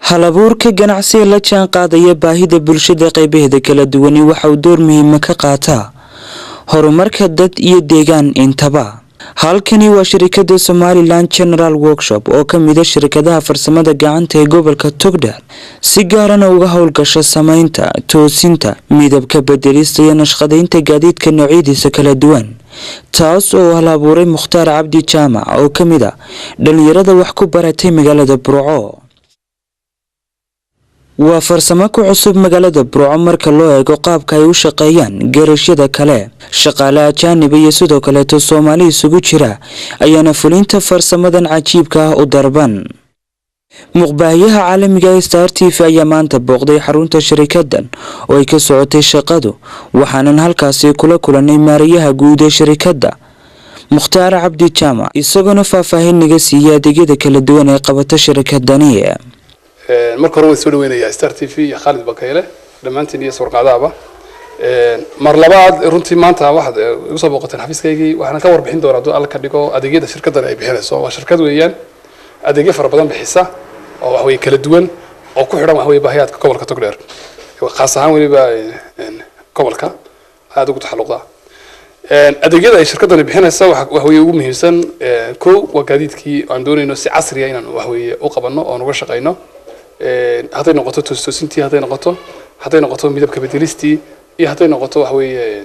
halabuurka ganacsiga la jaan qaadaya baahida bulshada qaybaheeda kala duwan waxa uu door muhiim ka qaataa horumarka dad iyo deegaan intaba. halkani waa shirkadda Somaliland General Workshop oo ka mid ah shirkadaha farsamada gacanta ee gobolka Togdheer si gaar ah uga howlgasha samaynta, toosinta, midabka bedelista iyo naqshadeynta gaadiidka noocyadiisa kala duwan. taas oo halabuuray Mukhtaar Cabdi Jaamac oo ka mid ah dhalinyarada wax ku baratay magaalada Burco. waa farsamo ku cusub magaalada Burco marka loo eego qaabka ay u shaqeeyaan geerashada kale. shaqaale ajaanib iyo sidoo kale Soomaali isugu jira ayaana fulinta farsamadan cajiibka ah u darban. muqbaahiyaha caalamiga ee Star TV ayaa maanta booqday xarunta shirkaddan oo ay ka socotay shaqadu, waxaanan halkaasi kula kulanay maarayaha guud ee shirkadda Mukhtaar Cabdi Jaamac isagoo faahfaahin naga siiyay adeegyada kala duwan ee qabata shirkaddani. marka hore waan soo dhaweynayaa Star TV iyo Khalid Bakayle dhamaantiin iyo warqadaaba mar labaad runtii maanta waxaad igu soo booqateen xafiiskaygii waxaan ka warbixin doonaa doo alla ka dhigo adeegyada shirkaddan ay bixinayso. waa shirkad weeyaan adeegyo fara badan bixisa oo wax weey kala duwan oo ku xidhan wax weey baahiyaadka gobolka Togdheer khaas ahaan waliba gobolka aad ugu taxalluqda. adeegyada ay shirkaddan bixinayso wax weey ugu muhiimsan waa gaadiidkii aan doonayno si casri ah inaan wax weey u qabanno oo uga shaqeyno. hadday noqoto toosintii, hadday noqoto midabka bedelistii iyo hadday noqoto wax weeye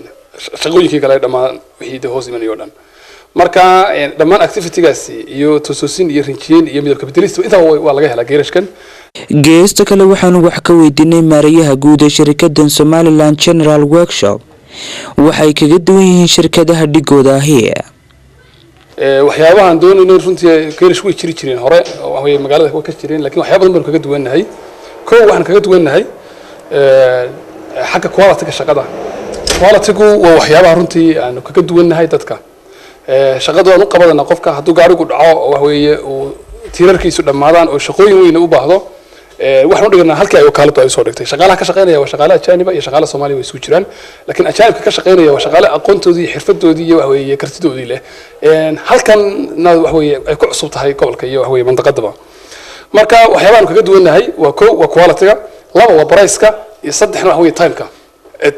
shaqooyinkii kale dhammaan wixii hoos imanayoo dhan. marka dhammaan activity-gaasi iyo toosin iyo rinjiin iyo midabka bedelista inta waa laga helaa geerashkan. geesta kale waxaanu wax ka weydiinay maarayaha guud ee shirkaddan Somaliland General Workshop waxay kaga duwan yihiin shirkadaha dhigooda ahi. waxyaabahan doonayno runtii geerish way jireen hore wax weey magaalada way ka jireen laakiin waxyaabo badan baan kaga duwanahay. waxaan kaga duwanahay xagga quality-ga shaqada. quality-gu waa waxyaabaha runtii aan kaga duwanahay dadka. shaqadu aan u qabadana qofka hadduu gaarigu dhaco wax weeye uu tiirarkiisu dhamaadaan oo shaqooyin weyn u baahdo waxaan u dhignaa halkii ay wakaaladu ay soo dhigtay. shaqaalaha ka shaqeynaya waa shaqaale ajaanib iyo shaqaale Soomaali way isku jiraan, laakiin ajaanibka ka shaqeynaya waa shaqaale aqoontoodii, xirfadoodii iyo wax weeye kartidoodii leh. halkan wax weeye ay ku cusub tahay gobolka iyo wax weeye mandaqadaba. marka waxyaabahan kaga duwanahay waa quality-ga, laba waa price-ka iyo saddexna wax weeye time-ka.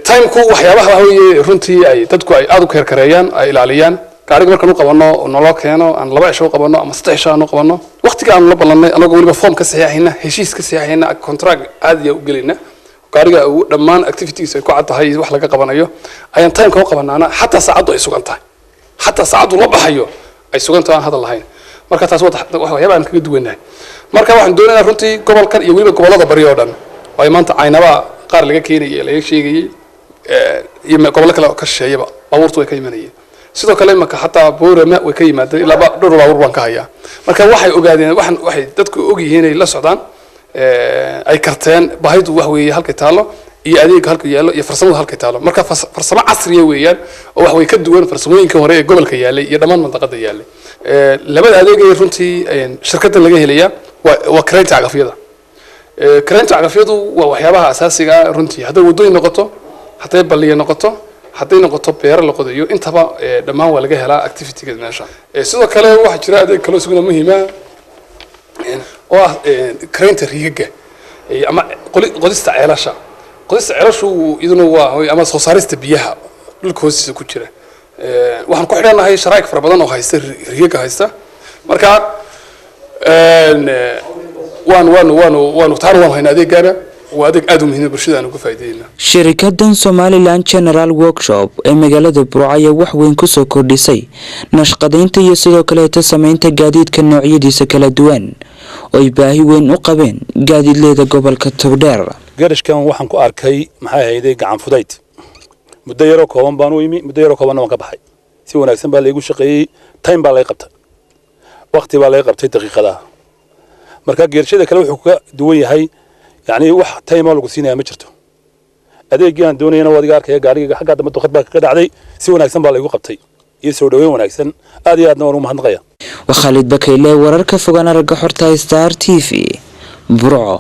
time-ku waxyaabaha wax weeye runtii ay dadku ay aad u karkareeyaan ay ilaaliyaan. gaariga markaan u qabano nolol keeno aan 2 cisho u qabano ama 3 cisho aan u qabano waqtiga aan la ballanay anagoo waliba form ka saxiixayna, heshiis ka saxiixayna, contract aad iyo u gelinaa. gaariga dhammaan activities ay ku cad tahay wax laga qabanayo ayaan time-ka u qabanaana xataa saacadu ay sugan tahay, xataa saacadu la baxayo ay sugan tahay hadal lahayn. marka taas waxyaabahan kaga duwanahay. marka waxaan doonaynaa runtii gobolkan iyo waliba gobolada bari oo dhan oo maanta caynaba qaar laga keenay laga sheegay iyo gobolka kale oo ka shisheeyaba baabuurtu way ka yimaanayeen. sidoo kale marka hataa boorama way ka yimaadeen ilaa dhowr baabuur baan ka hayaa. marka waxay ogaadeen waxay dadku og yihiin ay la socdaan ay karteen baahidu wax weeye halka taalo iyo adeeg halka yaalo iyo farsamada halka taalo. marka farsamo casri ah weeyaan oo wax way ka duwan farsamooyinka hore ee gobolka yaalay iyo dhammaan mandaqada yaalay. labada adeeg ee runtii shirkaddan laga helaya waa kareynta cagafyada. kareynta cagafyadu waa waxyaabaha asaasiga ah runtii hadday wadooyin noqoto, hadday balliye noqoto, hadday noqoto beero la qodayo intaba dhammaan waa laga helaa activity-ga meesha. sidoo kale waxa jira adeeg kale isaguna muhiim ah oo ah kareynta riigaga ama qodista ceelasha. qodista ceelashu iduna waa ama soo saarista biyaha dhulka hoostiisa ku jira. waxaan ku xidhanahay sharaa'ig fara badan oo haysta riigaga haysta. marka waan hayna adeegana وأديك أدم هنا برشيد أنا كفايدينا. شركة Somaliland General Workshop مجالات برعاية وحوين كسو كرديسي نشقدين تيسيرو كلا تسمين تجديد كالنوعية دي سكلا دوان ويباهي وين أقبين جديد لذا قبل كتودر. قرش كان وحن كأركي محاها يديك عن فديت مديرو كوان بانو يمي مديرو كوان وان كبحي سوى ناكسن بالي يقول شقي تايم بالي قبته وقتي بالي قبته دقيقة لها مركا قرش كلا وحكا دوية هاي يعني wax time lagu siinaya ma jirto. adeegan doonayna wadiga arkay gaariga xagga dambe khadba ka dhacday si wanaagsan baa la igu qabtay iyo soo dhaweyn wanaagsan aad iyo aadna waan u mahadnaqayaa. Khalid Bakayle wararka fogaan aragga xorta Star TV Burco.